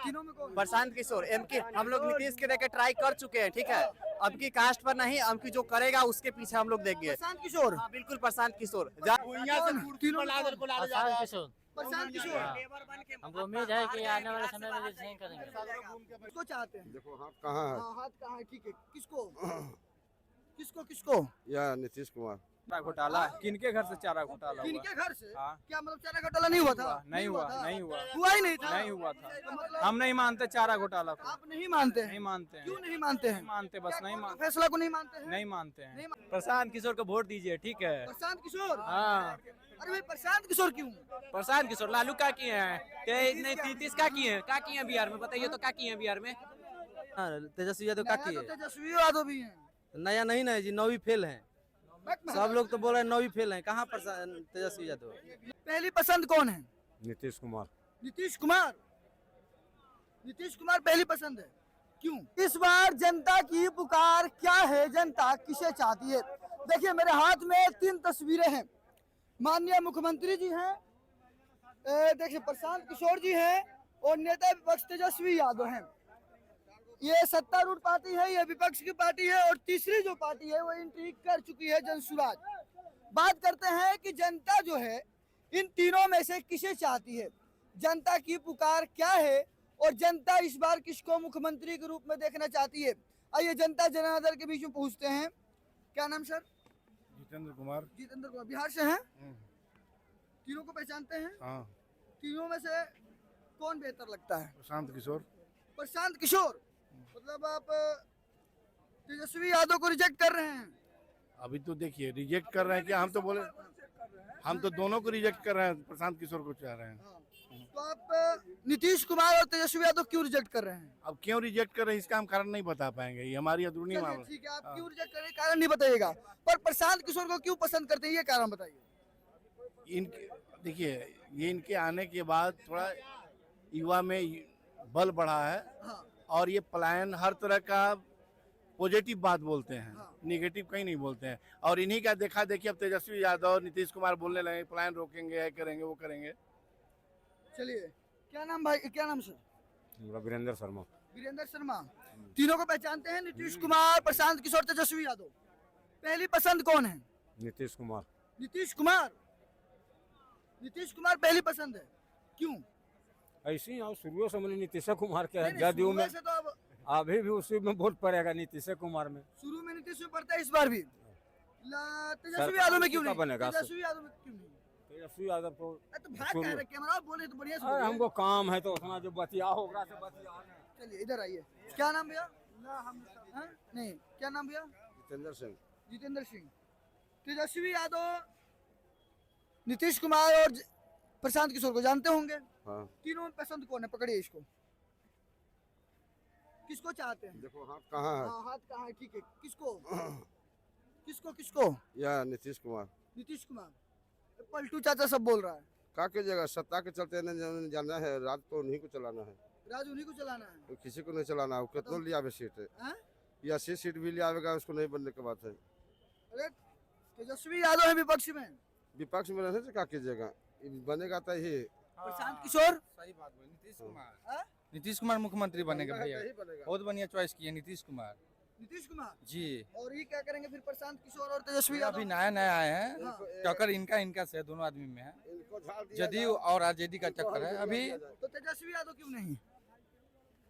तीनों में कौन? प्रशांत किशोर एम की हम लोग नीतीश के देके ट्राई कर चुके हैं, ठीक है। अब की कास्ट पर नहीं, अब की जो करेगा उसके पीछे हम लोग देंगे। प्रशांत किशोर। हाँ, बिल्कुल प्रशांत किशोर। तीनों में कौन? प्रशांत किशोर। प्रशांत किशोर हमको उम्मीद है कि आने वाले समय में सही करेंगे। किसको चाहते हैं? देखो हाथ कहाँ है? हाँ, हाथ कहाँ है? ठीक है, किसको किसको किसको? या नीतीश कुमार। चारा घोटाला किनके घर से चारा घोटाला हुआ? किनके घर से? हाँ। क्या मतलब चारा घोटाला नहीं हुआ था? नहीं हुआ, था? नहीं हुआ। हुआ ही नहीं था? नहीं हुआ था। तो मतलब हम नहीं मानते चारा घोटाला को। आप नहीं मानते हैं? नहीं मानते हैं। क्यों नहीं मानते हैं? नहीं मानते, बस क्या नहीं कोर्ट के मानते। फैसला को नहीं मानते हैं? नहीं मानते हैं। नहीं मान- प्रशांत किशोर को वोट दीजिए, ठीक है। प्रशांत किशोर। हाँ, अरे भाई प्रशांत किशोर क्यों? प्रशांत किशोर लालू का किए हैं, नीतीश का किए हैं बिहार में, बताइए तो क्या किए हैं बिहार में? तेजस्वी यादव नया का तो किए? तेजस्वी यादव भी हैं। नया नहीं ना जी, 9वीं फेल है। सब लोग तो बोल रहे हैं 9वीं फेल है, कहाँ पर तेजस्वी यादव? पहली पसंद कौन है? नीतीश कुमार। नीतीश कुमार। नीतीश कुमार पहली पसंद है, क्यों? इस बार जनता की पुकार क्या है, जनता किसे चाहती है? देखिए मेरे हाथ में 3 तस्वीरें हैं। माननीय मुख्यमंत्री जी हैं, देखिए प्रशांत किशोर जी हैं और नेता विपक्ष तेजस्वी यादव हैं। ये सत्तारूढ़ पार्टी है, ये विपक्ष की पार्टी है और तीसरी जो पार्टी है वो एंट्री कर चुकी है, जनसुराज। बात करते हैं कि जनता जो है इन तीनों में से किसे चाहती है, जनता की पुकार क्या है और जनता इस बार किसको मुख्यमंत्री के रूप में देखना चाहती है। आइए जनता जनार्दन के बीच में पूछते हैं। क्या नाम सर? जितेंद्र कुमार। जितेंद्र कुमार। बिहार से हैं? तीनों को पहचानते हैं? हाँ। तीनों में से कौन बेहतर लगता है? प्रशांत किशोर। प्रशांत किशोर। मतलब आप तेजस्वी यादव को रिजेक्ट कर रहे हैं? अभी तो देखिए रिजेक्ट कर रहे हैं क्या? हम तो बोले हम तो दोनों को रिजेक्ट कर रहे हैं, प्रशांत किशोर को चाह रहे हैं। तो आप नीतीश कुमार और तेजस्वी यादव क्यों रिजेक्ट कर रहे हैं? अब क्यों रिजेक्ट कर रहे हैं इसका हम कारण नहीं बता पाएंगे, ये हमारी अधूरी चलिए, मामला। ठीक है, आप क्यों रिजेक्ट कर रहे हैं कारण नहीं बताइएगा, पर प्रशांत किशोर को क्यों पसंद करते हैं ये कारण बताइए। इनके देखिए ये इनके आने के बाद थोड़ा युवा में बल बढ़ा है और ये पलायन हर तरह का पॉजिटिव बात बोलते हैं, निगेटिव कहीं नहीं बोलते हैं। और इन्हीं का देखा देखिए अब तेजस्वी यादव नीतीश कुमार बोलने लगे पलायन रोकेंगे, ये करेंगे वो करेंगे। चलिए, क्या नाम भाई, क्या नाम सर? वीरेंद्र शर्मा। वीरेंद्र शर्मा। तीनों को पहचानते हैं? नीतीश कुमार, प्रशांत किशोर, तेजस्वी यादव। पहली पसंद कौन है? नीतीश कुमार। नीतीश कुमार। नीतीश कुमार पहली पसंद है, क्यों? ऐसे ही और शुरू से मैंने नीतीश कुमार के नहीं, जदयू शुरू में से तो अब अभी भी उसी में वोट पड़ेगा नीतीश कुमार में। शुरू में नीतीश में पड़ता है, इस बार भी तेजस्वी यादव में क्यों नहीं? बनेगा तेजस्वी यादव में क्यों नहीं? तेजस्वी यादव को तो भाग कह रहे कैमरा बोले तो बढ़िया से अरे बोलिए। हमको काम है तो उतना जो बतिया होगा से बतिया। चलिए इधर आइए। क्या नाम भैया? हाँ? नहीं, क्या नाम भैया? जितेंद्र सिंह। जितेंद्र सिंह। तेजस्वी यादव, नीतीश कुमार और प्रशांत किशोर को जानते होंगे? हाँ। तीनों में पसंद कौन है? पकड़िए इसको। किसको चाहते हैं? देखो हाथ कहाँ है? हाँ, हाथ कहाँ है? ठीक है, किसको किसको किसको? या नीतीश कुमार। नीतीश कुमार। पलटू चाचा सब बोल रहा है। का के जगह सत्ता के चलते नहीं जाना है, राज तो उन्हीं को चलाना है, राज उन्हीं को चलाना है। तो किसी को नहीं चलाना है। कितना लिया आवे सीट है हाँ? या 80 सीट भी लिया आवेगा उसको नहीं बनने की बात है। अरे तेजस्वी यादव है विपक्ष में, विपक्ष में रहने से का कीजिएगा, बनेगा तो ही प्रशांत किशोर। सही बात बोली। नीतीश कुमार, हाँ? नीतीश कुमार मुख्यमंत्री बनेगा भैया। बनेगा। बहुत बढ़िया चॉइस किए नीतीश कुमार नीतीश कुमार जी। और ये क्या करेंगे फिर प्रशांत किशोर और तेजस्वी अभी यादव? नया नया आए हैं, टक्कर इनका से दोनों आदमी में है, इनको झाड़ दिया जदयू और आरजेडी का टक्कर है अभी। तो तेजस्वी यादव क्यों नहीं?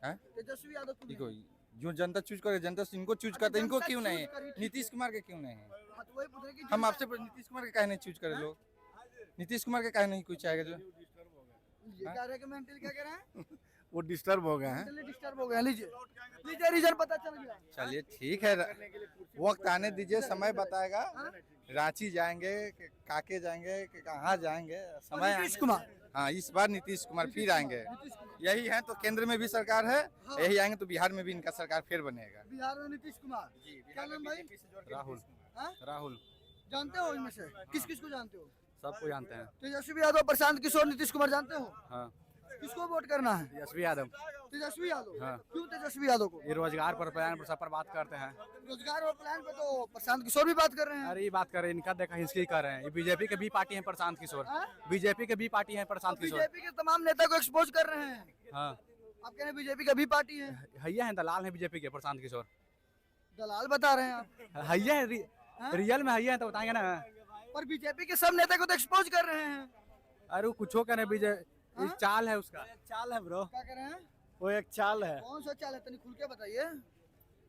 हैं? तेजस्वी यादव क्यों देखो नहीं? जो जनता चूज करे, जनता इनको चूज करता है, इनको जनता क्यों choose नहीं? करी, ठीक नीतीश कुमार के क्यों नहीं? हाँ, तो वही पूछ रहे कि हम आपसे नीतीश कुमार के काहे नहीं चूज करे लोग? नीतीश कुमार के काहे नहीं कुछ आएगा जो? ये कह रहे हैं कि मेंटली क्या कह रहे हैं? वो डिस्टर्ब हो गए हैं। मेंटली डिस्टर्ब हो गया। लीजिए लीजिए, रीजन पता चल गया। चलिए ठीक है, वक्त आने दीजिए, समय बताएगा। रांची जाएंगे, काके जाएंगे, कहाँ जाएंगे, समय नीतीश आने- कुमार। हाँ, इस बार नीतीश कुमार फिर आएंगे। यही है तो केंद्र में भी सरकार है, यही आएंगे तो बिहार में भी इनका सरकार फिर बनेगा। बिहार में नीतीश कुमार। क्या नाम भाई? राहुल। हाँ? राहुल जानते हो इनमें से किस किस को जानते हो? सबको जानते हैं। तेजस्वी यादव, प्रशांत किशोर, नीतीश कुमार जानते हो? हाँ, किसको वोट करना है? तेजस्वी यादव। तेजस्वी यादव। हाँ। क्यों तेजस्वी यादव को? ये रोजगार पर, प्लान पर, सब पर बात करते हैं। रोजगार और प्लान पे तो प्रशांत किशोर भी बात कर रहे हैं। अरे ये बात कर रहे हैं, इनका देखा हिंसकी कर रहे हैं। ये बीजेपी के भी पार्टी है प्रशांत किशोर, बीजेपी के भी पार्टी है प्रशांत किशोर। बीजेपी के तमाम नेता को एक्सपोज कर रहे हैं। हाँ, आप कह रहे हैं बीजेपी का भी पार्टी है, हैया है, दलाल है बीजेपी के प्रशांत किशोर। दलाल बता रहे हैं आप। हैया है, रियल में हैया है तो बताएंगे ना। पर बीजेपी के सब नेता को तो एक्सपोज कर रहे हैं। अरे वो कुछ करे बीजेपी, चाल है उसका। चाल है ब्रो, क्या कह रहे हैं? वो एक चाल है। कौन सा चाल है, तनी खुल के बताइए।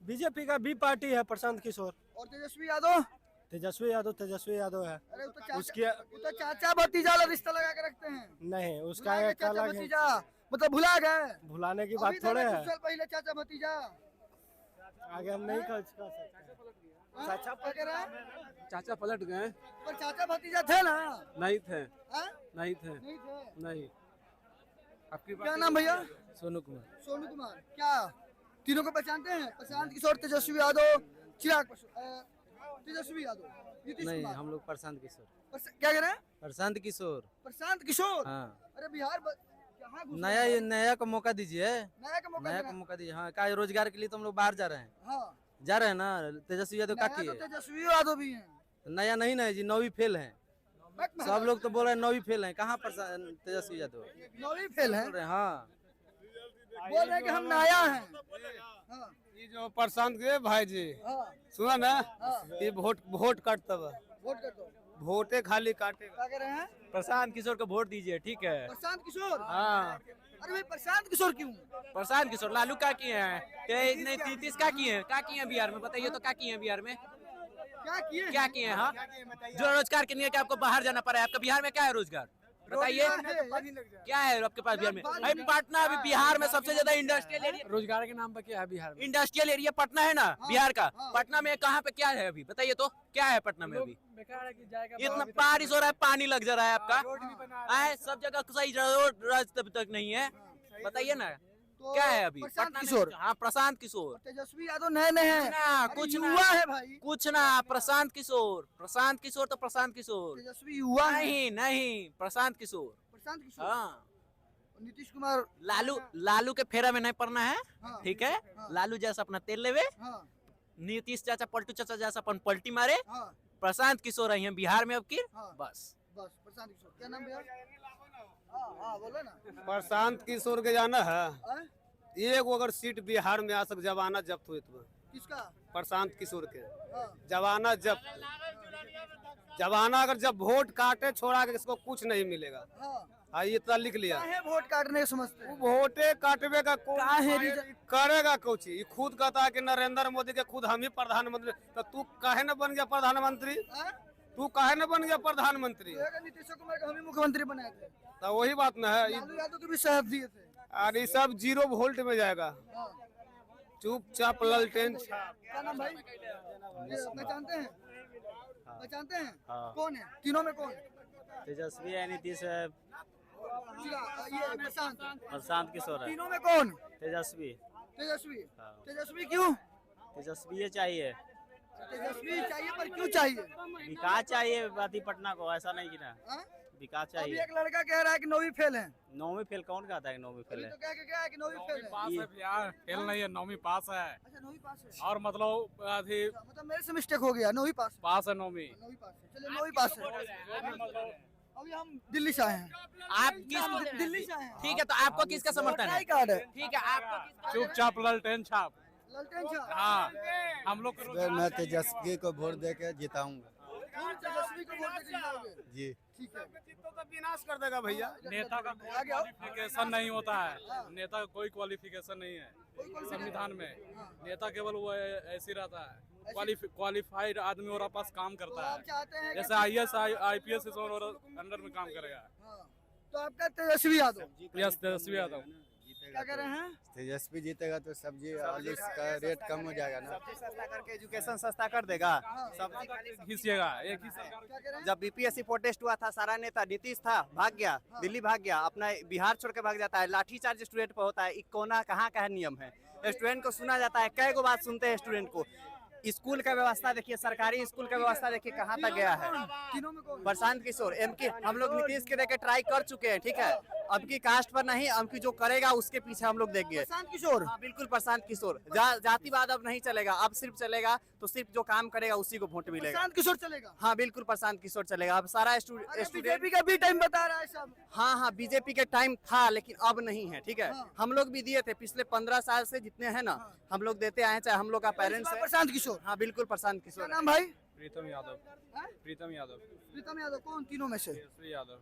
बीजेपी का भी पार्टी है प्रशांत किशोर। और तेजस्वी यादव? तेजस्वी यादव है। अरे वो उसके तो चाचा भतीजा वाला रिश्ता लगा के रखते हैं। नहीं, उसका भुला गए एक चाचा अलग है। भतीजा, मतलब भुला गए। भुलाने की अभी बात तो थोड़े कुछ है। साल पहले चाचा भतीजा। आगे हम नहीं कर सकते। हाँ? क्या कह रहे हैं? चाचा पलट गए। पर चाचा भतीजा थे ना? नहीं थे, हाँ? नहीं थे, नहीं थे। नहीं। आपकी क्या नाम भैया? सोनू कुमार। सोनू कुमार। क्या तीनों को पहचानते हैं? प्रशांत किशोर, तेजस्वी यादव, तेजस्वी यादव, नीतीश नहीं, कुमार। हम लोग प्रशांत किशोर। क्या कह रहे हैं? प्रशांत किशोर। प्रशांत किशोर। हाँ, अरे बिहार कहाँ घुस नया गए? ये नया को मौका दीजिए, नया का मौका नया देना। को मौका दीजिए। हाँ, क्या रोजगार के लिए तो हम लोग बाहर जा रहे हैं, हाँ, जा रहे हैं ना। तेजस्वी यादव का नया की तो है, तेजस्वी यादव भी हैं। नया नहीं ना जी, 9वीं फेल है। सब लोग तो बोल रहे हैं 9वीं फेल है, कहाँ पर तेजस्वी यादव 9वीं फेल है। बोल रहे हैं। हाँ, बोल रहे हैं कि हम नया हैं। हाँ, ये जो प्रशांत के भाई जी हाँ, सुना ना, हाँ। ये वोट काटता है, वोट कर दो। वोटे खाली काटेगा। क्या कह रहे हैं? प्रशांत किशोर को वोट दीजिए, ठीक है। प्रशांत किशोर। हाँ, अरे भाई प्रशांत किशोर क्यों? प्रशांत किशोर लालू का किए हैं, नीतीश का किए हैं बिहार में, बताइए तो क्या किए हैं बिहार में, क्या किए? क्या किए हैं? हाँ, जो रोजगार के लिए क्या आपको बाहर जाना पड़ा है, आपका बिहार में क्या है रोजगार, बताइए क्या है आपके पास बिहार में? अरे पटना अभी बिहार में सबसे ज्यादा इंडस्ट्रियल एरिया, रोजगार के नाम पर क्या है बिहार में? इंडस्ट्रियल एरिया पटना है ना बिहार का। पटना में कहाँ पे क्या है अभी, बताइए तो क्या है पटना में अभी? बेकार है कि जाएगा। इतना बारिश हो रहा है, पानी लग जा रहा है आपका, आए सब जगह सही रोड रास्ते अभी तक नहीं है, बताइए ना तो क्या है अभी प्रशांत पटना में? किशोर। हाँ, प्रशांत किशोर। तेजस्वी यादव नए नए हैं। ना, अरे कुछ ना। युवा है भाई। कुछ ना, प्रशांत किशोर, प्रशांत किशोर तो प्रशांत किशोर। तेजस्वी युवा है। नहीं नहीं, प्रशांत किशोर। प्रशांत किशोर। हाँ, नीतीश कुमार। लालू के फेरा में नहीं पड़ना है, हाँ, ठीक है। हाँ। लालू जैसा अपना तेल लेवे, हाँ, नीतीश चाचा पलटू चाचा जैसा अपन पलटी मारे, हाँ, प्रशांत किशोर आई हैं बिहार में अब की, हाँ। बस। बस प्रशांत किशोर। क्या नाम भैया? हाँ, हाँ, बोलो ना। प्रशांत किशोर के जाना है, हाँ? एक अगर सीट बिहार में आ सक, जवाना जब्त हुई तो किसका? प्रशांत किशोर के हाँ, जवाना जब्त, जवाना अगर जब वोट काटे छोड़ा के इसको कुछ नहीं मिलेगा। हाँ। हाँ, ये इतना लिख लिया। काहे वोट काटने के समझते हैं? वोटे काटवे का काहे रीजन? करेगा कुछ, ये खुद कहता है कि नरेंद्र मोदी के खुद हम ही प्रधानमंत्री, तो तू काहे न बन गया प्रधानमंत्री? हाँ? तू काहे न बन गया प्रधानमंत्री? तो अगर नीतीश कुमार को हम ही मुख्यमंत्री बनाए थे, तो वही बात न है। लालू यादव को भी साथ दिए थे। और ये सब 0 वोल्ट में जाएगा, हाँ। चुपचाप ललटेन। क्या नाम भाई? ये पहचानते हैं? पहचानते हैं? कौन है तीनों में? कौन? तेजस्वी है, नीतीश है, ये प्रशांत। प्रशांत किशोर है, तीनों में कौन? तेजस्वी। तेजस्वी। तेजस्वी क्यों? तेजस्वी चाहिए, तेजस्वी चाहिए, पर क्यों चाहिए? विकास चाहिए बाती पटना को, ऐसा नहीं की ना, हाँ? विकास अभी एक लड़का कह रहा है कि 9वीं फेल है। 9वीं फेल कौन कहता है कि 9वीं फेल अभी है? तो क्या है कि 9वीं फेल है। पास है यार, फेल नहीं है, 9वीं पास है। अच्छा 9वीं पास है। और मतलब अभी मतलब मेरे से मिस्टेक हो गया, 9वीं पास है। पास है 9वीं। 9वीं पास है। चलिए 9वीं पास है। अभी हम दिल्ली से आए हैं। आप किस दिल्ली से आए हैं। ठीक है, तो आपको किसका समर्थन है? आई कार्ड है। ठीक है, आपको किसका? चुपचाप ललटेन छाप। ललटेन छाप। हाँ, हम लोग मैं तेजस्वी को वोट दे के जिताऊंगा हम तेजस्वी को वोट देके जिताओगे? जी। ठीक है। तो विनाश कर देगा भैया। नेता का आगे आओ। क्वालिफिकेशन नहीं होता है, नेता का कोई क्वालिफिकेशन नहीं है संविधान में। नेता केवल वो ऐसे रहता है, क्वालिफाइड आदमी और पास काम तो करता आप है। चाहते हैं कि जैसे IAS IPS और अंडर में काम करेगा। हाँ। तो आपका तेजस्वी यादव। यस, तेजस्वी यादव। क्या कह रहे हैं? तेजस्वी जीतेगा तो सब्जी आलू का रेट कम हो जाएगा ना। सस्ता करके एजुकेशन सस्ता कर देगा। सब्जी खाली घिसिएगा एक ही सरकार। क्या कह रहे हैं? जब BPSC प्रोटेस्ट हुआ था, सारा नेता नीतीश था, भाग गया, दिल्ली भाग गया, अपना बिहार छोड़ के भाग जाता है। लाठीचार्ज स्टूडेंट पर होता है, कोना कहाँ का नियम है? स्टूडेंट को सुना जाता है, कई गो बात सुनते हैं स्टूडेंट को। स्कूल का व्यवस्था देखिए, सरकारी स्कूल का व्यवस्था देखिए कहाँ तक गया है। तीनों में कौन? प्रशांत किशोर एमके, हम लोग नीतीश के देखे ट्राई कर चुके हैं, ठीक है। अब की कास्ट पर नहीं, अब की जो करेगा उसके पीछे हम लोग देंगे। प्रशांत किशोर। हाँ, बिल्कुल प्रशांत किशोर। जातिवाद अब नहीं चलेगा, अब सिर्फ चलेगा तो सिर्फ जो काम करेगा उसी को वोट मिलेगा। प्रशांत किशोर चलेगा। हाँ बिल्कुल प्रशांत किशोर चलेगा। अब सारा स्टूडेंट, बीजेपी का भी टाइम बता रहा है सब। हाँ बीजेपी के टाइम था लेकिन अब नहीं है, ठीक है। हाँ। हम लोग भी दिए थे पिछले 15 साल से जितने हैं ना, हम लोग देते आए हैं, चाहे हम लोग का पेरेंट्स है। प्रशांत किशोर। हाँ बिल्कुल प्रशांत क्या किशोर। नाम भाई? प्रीतम यादव। हाँ? प्रीतम यादव। प्रीतम यादव। कौन तीनों में से? तेजस्वी यादव।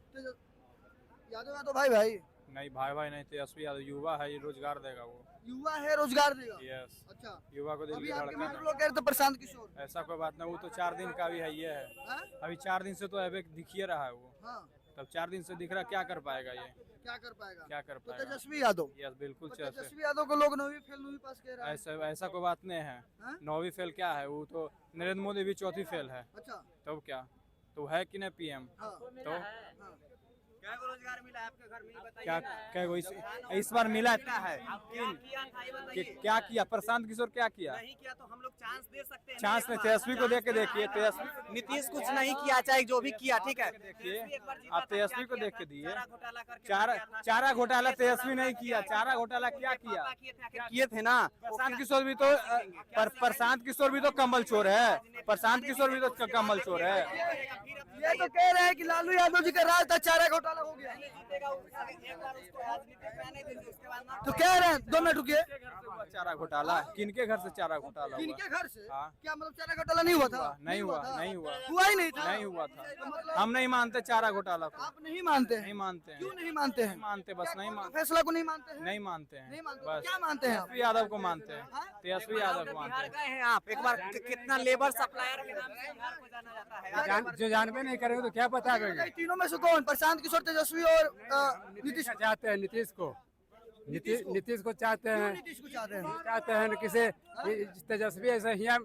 यादव भाई भाई नहीं भाई नहीं, तेजस्वी यादव युवा है, ये रोजगार देगा वो। युवा है, रोजगार देगा। यस। अच्छा, युवा को अभी देखिए आपके लड़का मित्र लोग कह रहे थे प्रशांत किशोर। ऐसा कोई बात नहीं, वो तो 4 दिन का भी है, ये है हाँ? अभी 4 दिन से तो अभी दिखिए रहा है वो। हाँ, तब 4 दिन से दिख रहा, क्या कर पाएगा ये, क्या कर पाएगा? क्या कर तो पाएगा। तेजस्वी यादव। यस बिल्कुल तो तेजस्वी। तेजस्वी यादव को लोग 9वीं फेल 9वीं पास कह रहा है। ऐसा कोई बात नहीं है। हाँ? 9वीं फेल क्या है, वो तो नरेंद्र मोदी भी 4थी फेल है, अच्छा। तब क्या, तो है कि नहीं पीएम। हाँ। तो हाँ। क्या रोजगार मिला आपके घर में, बताइए। क्या इस बार मिला है क्या किया प्रशांत किशोर, क्या किया? नहीं किया तो हम लोग चांस दे सकते हैं। चांस नहीं, तेजस्वी को देख के देखिए। तेजस्वी नीतीश कुछ नहीं किया, चाहे जो भी किया, ठीक है। देखिए, आप तेजस्वी को देख के दिए। चारा घोटाला तेजस्वी नहीं किया, चारा घोटाला क्या किया? किए थे ना। प्रशांत किशोर भी तो प्रशांत किशोर भी तो कम्बल चोर है, प्रशांत किशोर भी तो कम्बल चोर है। ये तो कह रहे हैं कि लालू यादव जी का राज था, चारा घोटाला हो गया। तो कह रहे हैं, 2 मिनट रुकिए। चारा घोटाला किनके घर से चारा घोटाला हुआ? इनके घर से? हाँ। क्या मतलब चारा घोटाला नहीं हुआ था? नहीं हुआ हुआ ही नहीं था। नहीं हुआ था। हम नहीं मानते चारा घोटाला को, आप नहीं मानते हैं? नहीं मानते हैं। क्यों नहीं मानते हैं? नहीं मानते, बस नहीं मानते, फैसला को नहीं मानते हैं? नहीं मानते हैं, नहीं मानते। बस क्या मानते हैं आप? तेजस्वी यादव को मानते हैं, तेजस्वी यादव को मानते गए हैं आप एक बार, कितना लेबर सप्लायर के नाम से बिहार को जाना जाता है। जो जानबे नहीं करेंगे तो क्या पता करेंगे। तीनों में से कौन? प्रशांत किशोर, तेजस्वी और नीतीश। चाहते हैं नीतीश को, नीतीश को चाहते हैं। नीतीश को चाहते हैं। चाहते हैं किसे तेजस्वी ऐसा यहाँ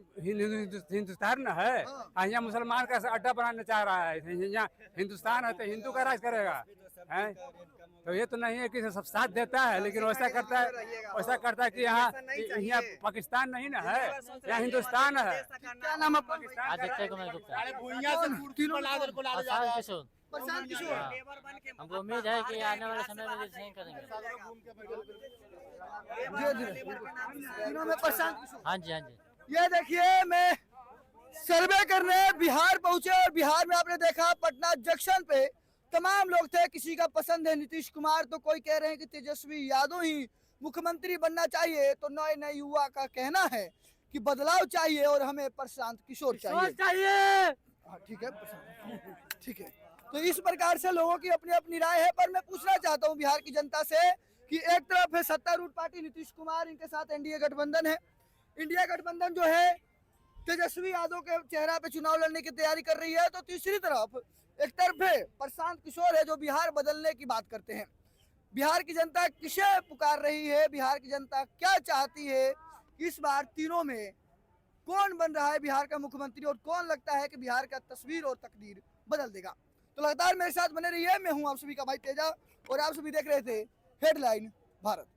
हिंदुस्तान न है, यहाँ मुसलमान का अड्डा बनाना चाह रहा है। यहाँ हिंदुस्तान है तो हिंदू का राज करेगा है, तो ये तो नहीं है कि सब साथ देता है, लेकिन वैसा करता है कि यहाँ पाकिस्तान नहीं ना है, यहाँ हिंदुस्तान है। क्या नाम है आपका? आदित्य कुमार गुप्ता। प्रशांत किशोर। प्रशांत किशोर। हमको उम्मीद है कि आने वाले समय में सही करेंगे। तीनों में प्रशांत किशोर। हाँ जी, हाँ जी। ये देखिए, मैं सर्वे करने बिहार पहुंचे और बिहार में आपने देखा पटना जंक्शन पे तमाम लोग थे। किसी का पसंद है नीतीश कुमार, तो कोई कह रहे हैं कि तेजस्वी यादव ही मुख्यमंत्री बनना चाहिए, तो नए युवा का कहना है कि बदलाव चाहिए और हमें प्रशांत किशोर चाहिए। हाँ, ठीक है, ठीक है। तो इस प्रकार से लोगों की अपनी अपनी राय है, पर मैं पूछना चाहता हूँ बिहार की जनता से कि एक तरफ है सत्तारूढ़ पार्टी नीतीश कुमार, इनके साथ एनडीए गठबंधन है। इंडिया गठबंधन जो है तेजस्वी यादव के चेहरा पे चुनाव लड़ने की तैयारी कर रही है, तो तीसरी तरफ एक तरफ है प्रशांत किशोर है जो बिहार बदलने की बात करते हैं। बिहार की जनता किसे पुकार रही है, बिहार की जनता क्या चाहती है, इस बार तीनों में कौन बन रहा है बिहार का मुख्यमंत्री और कौन लगता है कि बिहार का तस्वीर और तकदीर बदल देगा। तो लगातार मेरे साथ बने रहिए। मैं हूं आप सभी का भाई तेजा और आप सभी देख रहे थे हेडलाइन भारत।